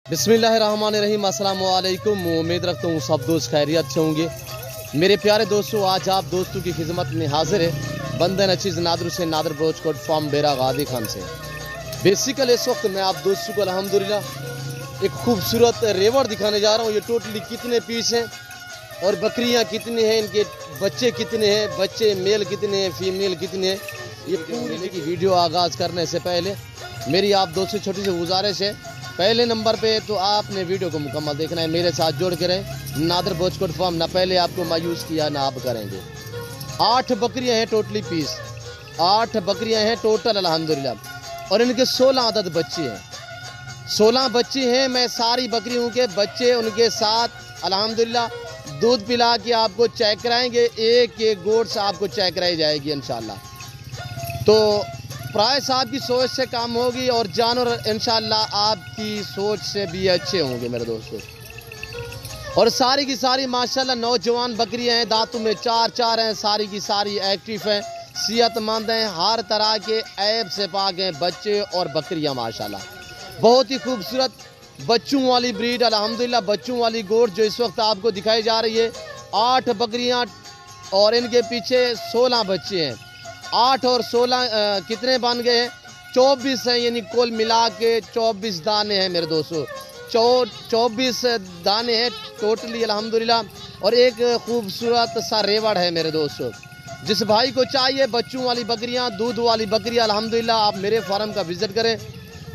बिस्मिल्लाहिर्रहमानिर्रहीम, अस्सलाम वालेकुम। उम्मीद रखता हूँ सब दोस्त खैरियत से होंगे। मेरे प्यारे दोस्तों, आज आप दोस्तों की खिदमत में हाजिर है बंदन अचीज़ नादर से नादर ब्रोचकोट फार्म बेरा गादी खान से। बेसिकल इस वक्त मैं आप दोस्तों को अल्हम्दुलिल्लाह एक खूबसूरत रेवड़ दिखाने जा रहा हूँ। ये टोटली कितने पीस हैं और बकरियाँ कितनी हैं, इनके बच्चे कितने हैं, बच्चे मेल कितने हैं, फीमेल कितने हैं, ये पूरी की वीडियो आगाज़ करने से पहले मेरी आप दोस्तों छोटी सी गुजारिश है, पहले नंबर पे तो आपने वीडियो को मुकम्मल देखना है, मेरे साथ जुड़ के रहें। नादर ब्रोचकोट फार्म ना पहले आपको मायूस किया ना आप करेंगे। 8 बकरियां हैं टोटली पीस, 8 बकरियां हैं टोटल अल्हम्दुलिल्लाह, और इनके 16 अदद बच्चे हैं। 16 बच्चे हैं। मैं सारी बकरियों के बच्चे उनके साथ अल्हम्दुलिल्लाह दूध पिला के आपको चेक कराएंगे। एक एक गोट्स आपको चेक कराई जाएगी इंशाल्लाह। तो प्राइस आपकी सोच से कम होगी और जानवर इंशाल्लाह आपकी सोच से भी अच्छे होंगे मेरे दोस्तों। और सारी की सारी माशाल्लाह नौजवान बकरियां हैं, दांतों में 4 हैं, सारी की सारी एक्टिव हैं, सेहतमंद हैं, हर तरह के ऐब से पाक हैं बच्चे और बकरियां माशाल्लाह। बहुत ही खूबसूरत बच्चों वाली ब्रीड अल्हम्दुलिल्लाह, बच्चों वाली गोट जो इस वक्त आपको दिखाई जा रही है। 8 बकरियां और इनके पीछे 16 बच्चे हैं। 8 और 16 कितने बन गए हैं? 24 हैं, यानी कुल मिला के 24 दाने हैं मेरे दोस्तों। 24 दाने हैं टोटली अल्हम्दुलिल्लाह। और एक खूबसूरत सा रेवड़ है मेरे दोस्तों। जिस भाई को चाहिए बच्चों वाली बकरियां, दूध वाली बकरियां, अल्हम्दुलिल्लाह आप मेरे फार्म का विजिट करें।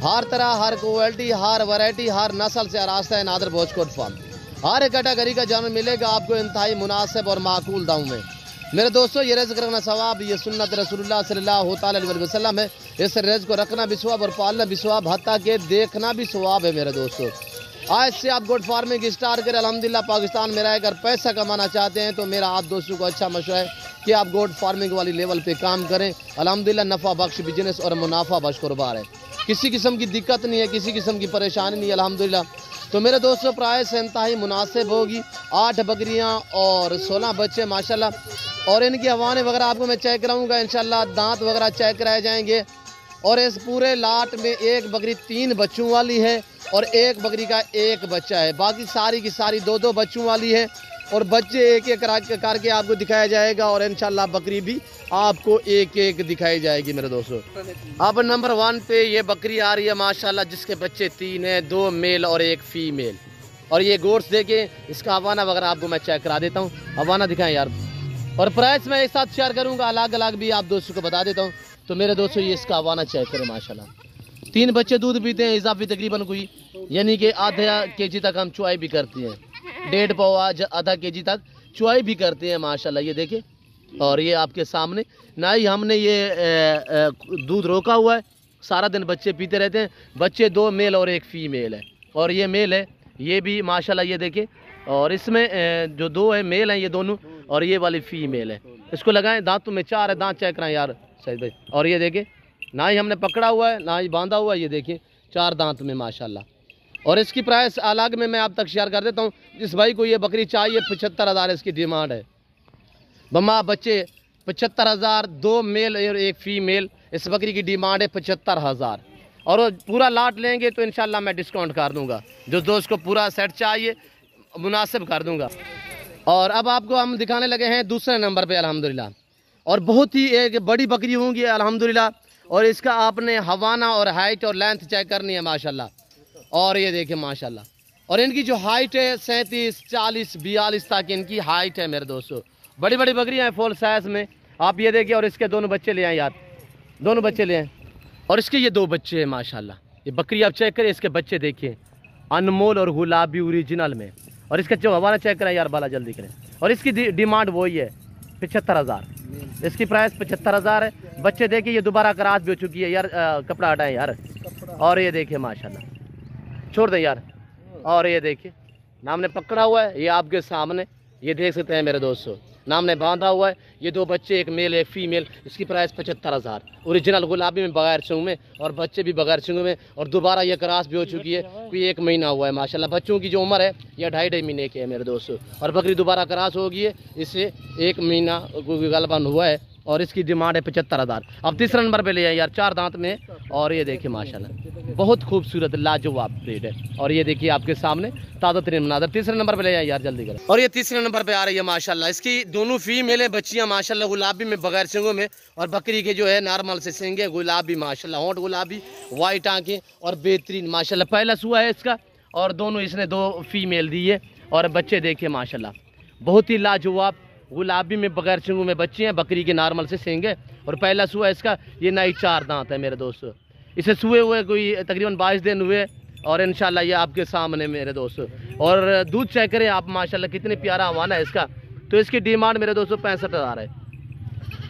हर तरह, हर क्वालिटी, हर वैरायटी, हर नस्ल से आरास्ता है नादर ब्रोचकोट फार्म। हर कैटेगरी का जानवर मिलेगा आपको इंतहाई मुनासिब और माकूल दाम में मेरे दोस्तों। ये रिज़्क़ रखना सवाब, ये सुन्नत रसूलुल्लाह सल्लल्लाहु अलैहि वसल्लम है। इस रिज़्क़ को रखना भी सवाब और पालना भी सवाब, हत्ता के देखना भी सवाब है मेरे दोस्तों। आज से आप गोट फार्मिंग स्टार्ट करें। अल्हम्दुलिल्लाह पाकिस्तान में रहकर पैसा कमाना चाहते हैं तो मेरा आप दोस्तों को अच्छा मशवरा है कि आप गोट फार्मिंग वाली लेवल पे काम करें। अल्हम्दुलिल्लाह नफ़ा बख्श बिजनेस और मुनाफा बख्श कारोबार है। किसी किस्म की दिक्कत नहीं है, किसी किस्म की परेशानी नहीं है अल्हम्दुलिल्लाह। तो मेरे दोस्तों प्राइस इंतहाई मुनासिब होगी। 8 बकरियाँ और 16 बच्चे माशाल्लाह। और इनकी हवाने वगैरह आपको मैं चेक कराऊंगा इंशाल्लाह, दांत वगैरह चेक कराए जाएंगे। और इस पूरे लाट में एक बकरी 3 बच्चों वाली है और एक बकरी का 1 बच्चा है। बाकी सारी की सारी 2-2 बच्चों वाली है और बच्चे एक एक करके आपको दिखाया जाएगा और इंशाल्लाह बकरी भी आपको एक एक दिखाई जाएगी मेरे दोस्तों। अब नंबर 1 पे ये बकरी आ रही है माशाल्लाह, जिसके बच्चे 3 हैं, 2 मेल और 1 फीमेल। और ये गोट्स देखे, इसका हवाना वगैरह आपको मैं चेक करा देता हूँ। हवाना दिखाएं यार, और प्राइस मैं एक साथ शेयर करूंगा, अलग अलग भी आप दोस्तों को बता देता हूँ। तो मेरे दोस्तों ये इसका हवाना चेक करें माशाल्लाह। 3 बच्चे दूध पीते हैं, इजाफी तकरीबन कोई यानी कि आधा केजी तक हम चुआई भी करते हैं, 1.5 पौवा आधा केजी तक चुआई भी करते हैं माशाल्लाह। ये देखे, और ये आपके सामने ना ही हमने ये दूध रोका हुआ है, सारा दिन बच्चे पीते रहते हैं। बच्चे 2 मेल और 1 फीमेल है और ये मेल है, ये भी माशाल्लाह ये देखे। और इसमें जो 2 है मेल हैं ये दोनों, और ये वाली फीमेल है। इसको लगाएं, दांतों में 4 है, दांत चेक कराएं यार सही भाई। और ये देखें, ना ही हमने पकड़ा हुआ है ना ही बांधा हुआ है, ये देखिए 4 दांत में माशाल्लाह। और इसकी प्राइस अलग में मैं आप तक शेयर कर देता हूँ। जिस भाई को ये बकरी चाहिए 75,000 इसकी डिमांड है। बम्मा बच्चे 75,000, 2 मेल और 1 फीमेल, इस बकरी की डिमांड है 75,000। और पूरा लाट लेंगे तो इंशाल्लाह मैं डिस्काउंट कर दूँगा, जो दोस्त को पूरा सेट चाहिए मुनासिब कर दूँगा। और अब आपको हम दिखाने लगे हैं दूसरे नंबर पे अल्हम्दुलिल्लाह। और बहुत ही एक बड़ी बकरी होंगी अल्हम्दुलिल्लाह। और इसका आपने हवाना और हाइट और लेंथ चेक करनी है माशाल्लाह। और ये देखिए माशाल्लाह, और इनकी जो हाइट है 37, 40, 42 तक इनकी हाइट है मेरे दोस्तों। बड़ी बड़ी बकरियाँ हैं फुल साइज में, आप ये देखिए। और इसके दोनों बच्चे ले आए यार, दोनों बच्चे ले आए। और इसके ये 2 बच्चे हैं माशाल्लाह। ये बकरी आप चेक करें, इसके बच्चे देखिए अनमोल और गुलाबी ओरिजिनल में। और इसका जो हवाला चेक करें यार, बाला जल्दी करें। और इसकी डिमांड वही है 75,000, इसकी प्राइस 75,000 है। बच्चे देखिए, ये दोबारा क्रॉस भी हो चुकी है यार, कपड़ा हटाएं यार। और ये देखिए माशाल्लाह, छोड़ दें यार। और ये देखिए नाम ने पकड़ा हुआ है, ये आपके सामने ये देख सकते हैं मेरे दोस्तों, नाम ने बांधा हुआ है। ये 2 बच्चे, 1 मेल 1 फीमेल, इसकी प्राइस 75,000 ओरिजिनल गुलाबी में बगैर सिंग में, और बच्चे भी बगैर सिंग में। और दोबारा ये क्रॉस भी हो चुकी है, कोई 1 महीना हुआ है माशाल्लाह। बच्चों की जो उम्र है ये 2.5 महीने की है मेरे दोस्तों। और बकरी दोबारा क्रॉस हो गई है, इससे 1 महीना गलबन हुआ है। और इसकी डिमांड है 75,000। अब तीसरा नंबर पे ले आए यार, 4 दांत में। और ये देखिए माशाल्लाह, बहुत खूबसूरत लाजवाब ब्रीड है। और ये देखिए आपके सामने ताज़ा तरीन मनाजर। तीसरे नंबर पे ले जाए यार जल्दी करें। और ये तीसरे नंबर पे आ रही है माशाल्लाह। इसकी दोनों फीमेल है बच्चियां माशाल्लाह, गुलाबी में बगैर सिंगों में, और बकरी के जो है नॉर्मल से सिंगे, गुलाबी माशाल्लाह, होंठ गुलाबी, वाइट आंखें और बेहतरीन माशाल्लाह। पहला सुआ है इसका और दोनों इसने 2 फीमेल दी है और बच्चे देखिए माशाल्लाह बहुत ही लाजवाब, गुलाबी में बगैर सिंगों में बच्चे हैं, बकरी के नॉर्मल से सिंगे और पहला सुआ है इसका। ये नई 4 दांत है मेरे दोस्तों। इसे सुए हुए कोई तकरीबन 22 दिन हुए और इंशाल्लाह ये आपके सामने मेरे दोस्तों। और दूध चेक करें आप माशाल्लाह कितने प्यारा हवाना है इसका। तो इसकी डिमांड मेरे दोस्तों 65,000 है।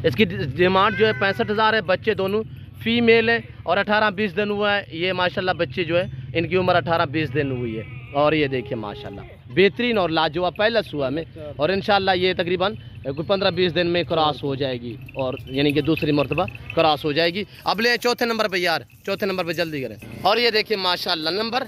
इसकी डिमांड जो है 65,000 है। बच्चे दोनों फीमेल है और 18-20 दिन हुआ है। ये माशाल्लाह बच्चे जो है इनकी उम्र 18-20 दिन हुई है। और ये देखिए माशाल्लाह बेहतरीन और लाजवाब पहला सुआ में, और इंशाल्लाह ये तकरीबन कोई 15-20 दिन में क्रॉस हो जाएगी और यानी कि दूसरी मरतबा क्रॉस हो जाएगी। अब ले चौथे नंबर पे यार, चौथे नंबर पे जल्दी करें। और ये देखिए माशाल्लाह नंबर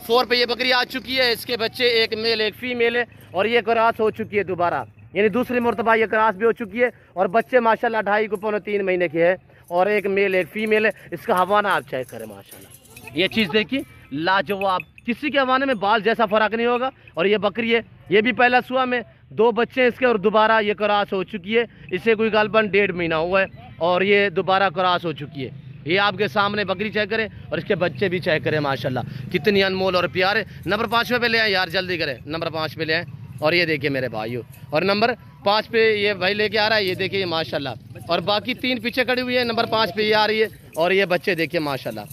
4 पे ये बकरी आ चुकी है। इसके बच्चे एक मेल एक फीमेल है और ये क्रॉस हो चुकी है दोबारा, यानी दूसरी मरतबा ये क्रॉस भी हो चुकी है। और बच्चे माशाल्लाह 2.5 को 3 महीने के है और एक मेल एक फीमेल है। इसका हवाना आप चेक करें माशाल्लाह, ये चीज़ देखिए लाजवाब, किसी के हवाने में बाल जैसा फ़र्क नहीं होगा। और ये बकरी है, ये भी पहला सुआ में 2 बच्चे हैं इसके और दोबारा ये क्रॉस हो चुकी है। इसे कोई गालबन 1.5 महीना हुआ है और ये दोबारा क्रॉस हो चुकी है। ये आपके सामने बकरी चेक करें और इसके बच्चे भी चेक करें माशाल्लाह कितनी अनमोल और प्यारे। नंबर 5 पे ले आए यार जल्दी करें, नंबर 5 पे ले आए। और ये देखिए मेरे भाइयों, और नंबर 5 पे ये भाई लेके आ रहा है, ये देखिए ये माशाल्लाह। और बाकी 3 पीछे खड़ी हुई है, नंबर 5 पे ये आ रही है। और ये बच्चे देखिए माशाल्लाह,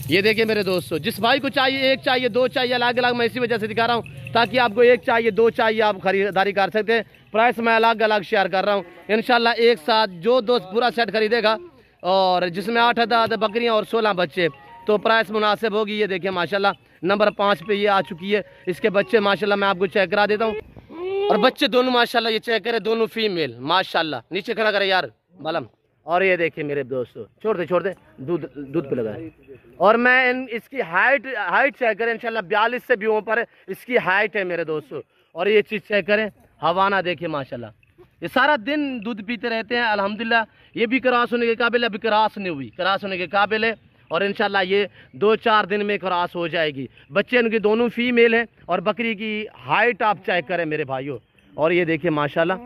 ये देखिए मेरे दोस्तों, जिस भाई को चाहिए, 1 चाहिए 2 चाहिए, अलग अलग मैं इसी वजह से दिखा रहा हूँ ताकि आपको 1 चाहिए 2 चाहिए आप खरीदारी कर सकते हैं। प्राइस मैं अलग अलग शेयर कर रहा हूँ इंशाल्लाह। एक साथ जो दोस्त पूरा सेट खरीदेगा और जिसमें 8 आधा बकरियाँ और 16 बच्चे, तो प्राइस मुनासिब होगी। ये देखिए माशाल्लाह नंबर 5 पे ये आ चुकी है। इसके बच्चे माशाल्लाह मैं आपको चेक करा देता हूँ। और बच्चे दोनों माशाल्लाह ये चेक करें, दोनों फीमेल माशाल्लाह। नीचे खड़ा करें यार बलम। और ये देखिए मेरे दोस्तों, छोड़ दे दूध पे लगा है। और मैं इसकी हाइट चेक करें इंशाल्लाह 42 से भी ऊपर इसकी हाइट है मेरे दोस्तों। और ये चीज़ चेक करें, हवाना देखिए माशाल्लाह, ये सारा दिन दूध पीते रहते हैं अल्हम्दुलिल्लाह। ये भी क्रॉस होने के काबिल है, अभी क्रॉस नहीं हुई, क्रॉस होने के काबिल है और इंशाल्लाह ये 2-4 दिन में क्रॉस हो जाएगी। बच्चे इनके दोनों फीमेल हैं और बकरी की हाइट आप चेक करें मेरे भाइयों। और ये देखिए माशाल्लाह,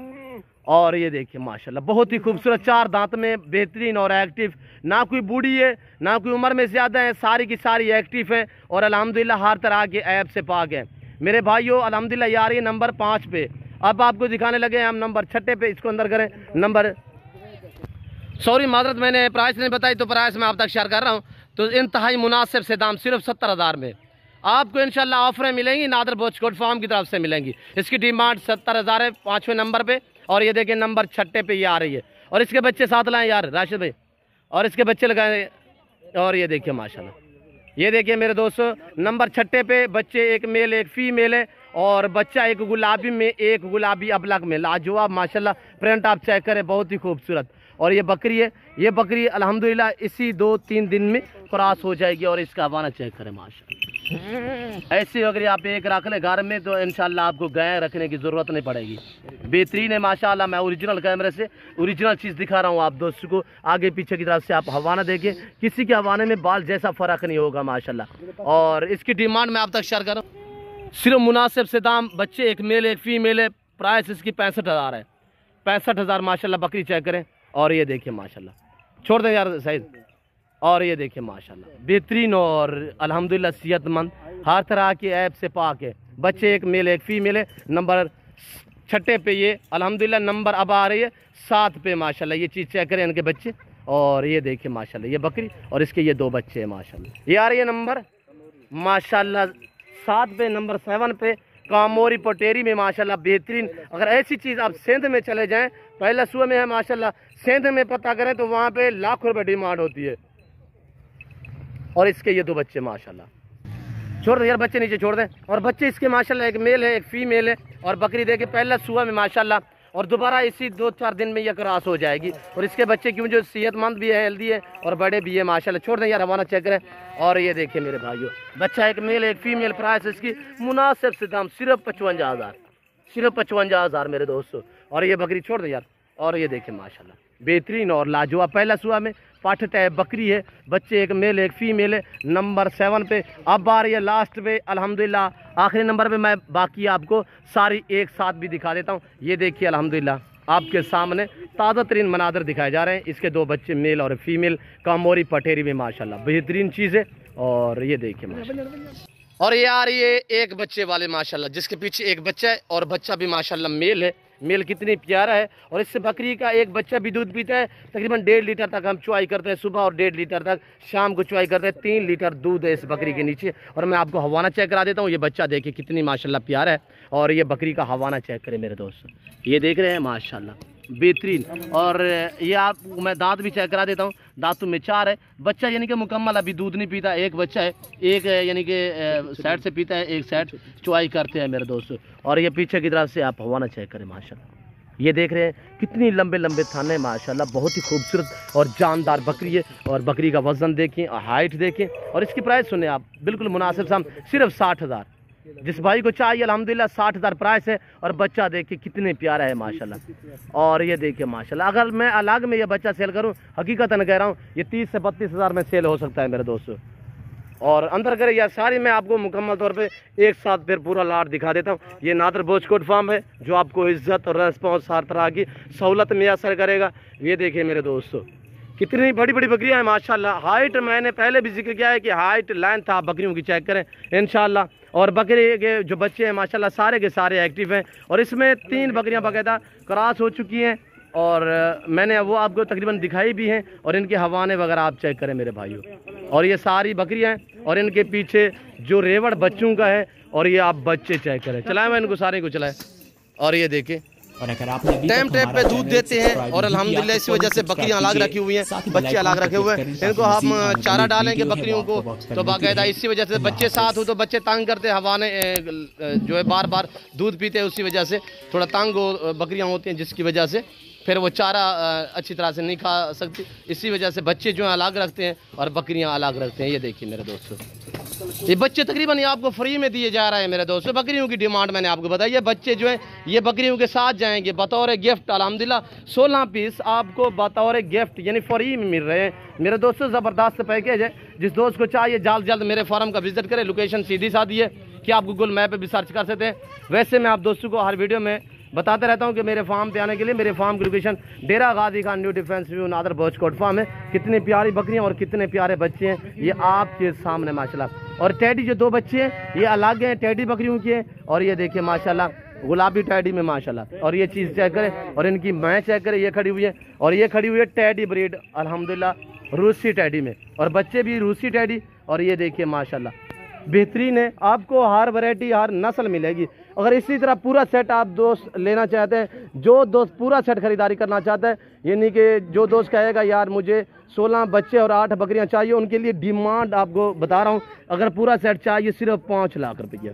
और ये देखिए माशाल्लाह बहुत ही खूबसूरत 4 दांत में बेहतरीन और एक्टिव, ना कोई बूढ़ी है ना कोई उम्र में ज़्यादा है, सारी की सारी एक्टिव है और अल्हम्दुलिल्लाह हर तरह के ऐप से पाक है मेरे भाइयों। अल्हम्दुलिल्लाह ये आ रही है नंबर 5 पे। अब आपको दिखाने लगे हैं हम नंबर 6 पे, इसको अंदर करें। नंबर सॉरी माजरत, मैंने प्राइस नहीं बताई तो प्राइस मैं आप तक शेयर कर रहा हूँ। तो इंतहाई मुनासिब से दाम सिर्फ 70,000 में आपको इंशाल्लाह ऑफरें मिलेंगी, नादर बोचकोट फार्म की तरफ से मिलेंगी। इसकी डिमांड 70,000 है 5वें नंबर पे। और ये देखिए नंबर 6 पे ये आ रही है। और इसके बच्चे साथ लाएं यार राशिद भाई, और इसके बच्चे लगाए। और ये देखिए माशाल्लाह, ये देखिए मेरे दोस्तों नंबर 6 पे बच्चे एक मेल एक फीमेल है और बच्चा एक गुलाबी में एक गुलाबी अबलग में, लाजवाब माशाल्लाह। प्रिंट आप चेक करें बहुत ही खूबसूरत। और ये बकरी है, ये बकरी अल्हम्दुलिल्लाह इसी 2-3 दिन में क्रॉस हो जाएगी। और इसका हवाना चेक करें माशाल्लाह। ऐसी अगर आप एक रख ले घर में तो इंशाल्लाह आपको गाय रखने की ज़रूरत नहीं पड़ेगी। बेहतरीन है माशाल्लाह। मैं ओरिजिनल कैमरे से ओरिजिनल चीज़ दिखा रहा हूँ आप दोस्तों को, आगे पीछे की तरफ से आप हवाना देखें, किसी के हवाने में बाल जैसा फ़र्क नहीं होगा माशाल्लाह। और इसकी डिमांड मैं आप तक शेयर कर रहा हूँ, सिर्फ मुनासिब से दाम। बच्चे एक मेल एक फीमेल है, प्राइस इसकी 65,000 है। 65,000 माशाल्लाह बकरी चेक करें। और ये देखिए माशाल्लाह, छोड़ दें यार सईद। और ये देखिए माशाल्लाह बेहतरीन और अल्हम्दुलिल्लाह सेहतमंद, हर तरह के ऐप से पाक है। बच्चे एक मेल एक फीमेल है। नंबर 6 पे ये अल्हम्दुलिल्लाह नंबर अब आ रही है 7 पे माशाल्लाह। ये चीज़ चेक करें इनके बच्चे। और ये देखिए माशाल्लाह ये बकरी और इसके ये 2 बच्चे हैं माशाल्लाह। ये आ रही है नंबर माशाल्लाह 7 पे। नंबर 7 पे कामोरी पटेरी में माशाल्लाह बेहतरीन। अगर ऐसी चीज़ आप सिंध में चले जाएं, पहला सुबह में है माशाल्लाह, सिंध में पता करें तो वहाँ पे लाखों रुपये डिमांड होती है। और इसके ये 2 बच्चे माशाल्लाह, छोड़ दें यार बच्चे नीचे छोड़ दें। और बच्चे इसके माशाल्लाह एक मेल है एक फीमेल है। और बकरी देखिए पहला सुबह में माशाल्लाह और दोबारा इसी 2-4 दिन में यह क्रॉस हो जाएगी। और इसके बच्चे क्यों जो सेहतमंद भी है, हेल्दी है और बड़े भी है माशाल्लाह। छोड़ दें यार हवाना चेक करें। और ये देखिए मेरे भाइयों बच्चा एक मेल एक फीमेल, प्राइस इसकी मुनासिब से दाम सिर्फ 55,000, सिर्फ 55,000 मेरे दोस्तों। और ये बकरी छोड़ दें यार। और ये देखिए माशाल्लाह बेहतरीन और लाजवाब। पहला सुआ में पाठ टैब बकरी है, बच्चे एक मेल एक फीमेल है, नंबर 7 पे। अब आ रही है लास्ट पे अल्हम्दुलिल्लाह आखिरी नंबर पे। मैं बाकी आपको सारी एक साथ भी दिखा देता हूँ। ये देखिए अल्हम्दुलिल्लाह आपके सामने ताज़ा तरीन मनादर दिखाए जा रहे हैं। इसके 2 बच्चे मेल और फीमेल, कामोरी पटेरी में माशाल्लाह बेहतरीन चीज़ है। और ये देखिए माशाल्लाह, और ये आ रही है एक बच्चे वाले माशाल्लाह, जिसके पीछे एक बच्चा है और बच्चा भी माशाल्लाह मेल है। मेल कितनी प्यारा है। और इससे बकरी का एक बच्चा भी दूध पीता है। तकरीबन 1.5 लीटर तक हम चुआई करते हैं सुबह और 1.5 लीटर तक शाम को चुआई करते हैं। 3 लीटर दूध है इस बकरी के नीचे। और मैं आपको हवाना चेक करा देता हूँ। ये बच्चा देखिए कितनी माशाल्लाह प्यारा है। और ये बकरी का हवाना चेक करें मेरे दोस्त, ये देख रहे हैं माशाल्लाह बेहतरीन। और ये आप मैं दांत भी चेक करा देता हूँ। दांतों में 4 है। बच्चा यानी कि मुकम्मल अभी दूध नहीं पीता। एक बच्चा है, एक यानी कि साइड से पीता है, एक साइड चुआई करते हैं मेरे दोस्तों। और ये पीछे की तरफ से आप हवाना चेक करें माशाल्लाह, ये देख रहे हैं कितनी लंबे लंबे थाने माशाल्लाह। बहुत ही खूबसूरत और जानदार बकरी है। और बकरी का वजन देखें, हाइट देखें। और इसकी प्राइस सुने आप, बिल्कुल मुनासिब साम, सिर्फ 60,000। जिस भाई को चाहिए अल्हम्दुलिल्लाह 60,000 प्राइस है। और बच्चा देखिए कितने प्यारा है माशाल्लाह। और ये देखिए माशाल्लाह, अगर मैं अलग में ये बच्चा सेल करूं, हकीकतन कह रहा हूं, ये 30 से 32,000 में सेल हो सकता है मेरे दोस्तों। और अंदर करें यार सारी मैं आपको मुकम्मल तौर पे एक साथ फिर पूरा लाट दिखा देता हूँ। ये नादर बोचकोट फार्म है, जो आपको इज्जत और रेस्पॉन्स हर तरह की सहूलत मैसर करेगा। ये देखिए मेरे दोस्तों कितनी बड़ी बड़ी बकरियाँ हैं माशाल्लाह। हाइट मैंने पहले भी जिक्र किया है कि हाइट लेंथ आप बकरियों की चेक करें इंशाल्लाह। और बकरी के जो बच्चे हैं माशाल्लाह सारे के सारे एक्टिव हैं। और इसमें 3 बकरियाँ बाकायदा क्रॉस हो चुकी हैं। और मैंने वो आपको तकरीबन दिखाई भी हैं। और इनके हवाने वगैरह आप चेक करें मेरे भाइयों। और ये सारी बकरियां हैं। और इनके पीछे जो रेवड़ बच्चों का है। और ये आप बच्चे चेक करें, चलाएं मैं इनको सारे को चलाएं। और ये देखें और अगर आपने टाइम टाइम पे दूध देते हैं। और अल्हम्दुलिल्लाह इसी वजह से बकरियां अलग रखी हुई हैं, बच्चे अलग रखे हुए हैं। इनको हम चारा डालेंगे बकरियों को तो बाकायदा इसी वजह से बच्चे साथ हो तो बच्चे तंग करते हैं, हवाने जो है बार बार दूध पीते हैं, उसी वजह से थोड़ा तंग बकरियां होती हैं, जिसकी वजह से फिर वो चारा अच्छी तरह से नहीं खा सकती। इसी वजह से बच्चे जो है अलग रखते हैं और बकरियां अलग रखते हैं। ये देखिए मेरे दोस्तों, ये बच्चे तकरीबन ये आपको फ्री में दिए जा रहे हैं मेरे दोस्तों। बकरियों की डिमांड मैंने आपको बताई। ये बच्चे जो हैं ये बकरियों के साथ जाएंगे बतौर गिफ्ट। अल्हम्दुलिल्लाह 16 पीस आपको बतौर गिफ्ट यानी फ्री में मिल रहे हैं मेरे दोस्तों। ज़बरदस्त पैकेज है। जिस दोस्त को चाहिए जल्द जल्द मेरे फार्म का विजिट करें। लोकेशन सीधी साधी है कि आप गूगल मैप पर भी सर्च कर सकते हैं। वैसे मैं आप दोस्तों को हर वीडियो में बताते रहता हूं कि मेरे फार्म पे आने के लिए। मेरे फार्म की location Dera Ghazi Khan new defence view नादर बोचकोट फार्म है। कितनी प्यारी बकरियां और कितने प्यारे बच्चे हैं ये आपके सामने माशाल्लाह। और टैडी जो 2 बच्चे हैं ये अलग हैं, टैडी बकरियों की है। और ये देखिए माशाल्लाह गुलाबी टैडी में माशाल्लाह। और ये चीज़ चेक करें और इनकी मैं चेक करें, ये खड़ी हुई है। और ये खड़ी हुई है टैडी ब्रीड अल्हम्दुलिल्लाह रूसी टैडी में। और बच्चे भी रूसी टैडी। और ये देखिए माशाल्लाह बेहतरीन है। आपको हर वैरायटी हर नस्ल मिलेगी। अगर इसी तरह पूरा सेट आप दोस्त लेना चाहते हैं, जो दोस्त पूरा सेट खरीदारी करना चाहता है, यानी कि जो दोस्त कहेगा यार मुझे 16 बच्चे और 8 बकरियां चाहिए, उनके लिए डिमांड आपको बता रहा हूं। अगर पूरा सेट चाहिए सिर्फ 5 लाख रुपये।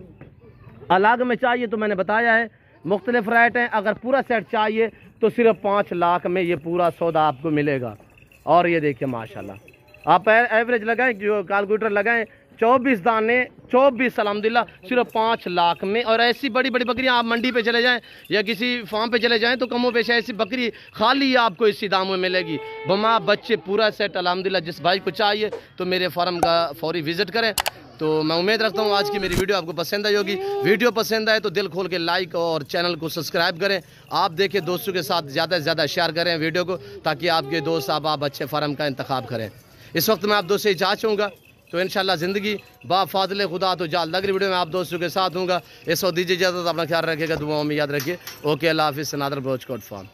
अलग में चाहिए तो मैंने बताया है मुख्तलिफ रेट हैं। अगर पूरा सेट चाहिए तो सिर्फ 5 लाख में ये पूरा सौदा आपको मिलेगा। और ये देखिए माशाल्लाह आप एवरेज लगाएं, जो कैलकुलेटर लगाएं, 24 दाने 24 अल्हम्दुलिल्लाह सिर्फ 5 लाख में। और ऐसी बड़ी बड़ी बकरियां आप मंडी पे चले जाएं या किसी फार्म पे चले जाएं तो कमो पेश ऐसी बकरी खाली आपको इसी दामों में मिलेगी। बमा बच्चे पूरा सेट अल्हम्दुलिल्लाह। जिस भाई को चाहिए तो मेरे फार्म का फौरी विजिट करें। तो मैं उम्मीद रखता हूँ आज की मेरी वीडियो आपको पसंद आई होगी। वीडियो पसंद आए तो दिल खोल के लाइक और चैनल को सब्सक्राइब करें। आप देखें दोस्तों के साथ ज़्यादा से ज़्यादा शेयर करें वीडियो को, ताकि आपके दोस्त आप अच्छे फार्म का इंतखाब करें। इस वक्त मैं आप दोस्त से इजाज़त चाहूँगा। तो इंशाल्लाह ज़िंदगी बाफ़ाज़िल खुदा तो जल्द अगली वीडियो में आप दोस्तों के साथ हूँगा। इस वक्त दीजिए इजाज़त, अपना ख्याल रखिएगा, दुआओं में याद रखिए। ओके, अल्लाह हाफ़िज़। नादर बोचकोट फार्म।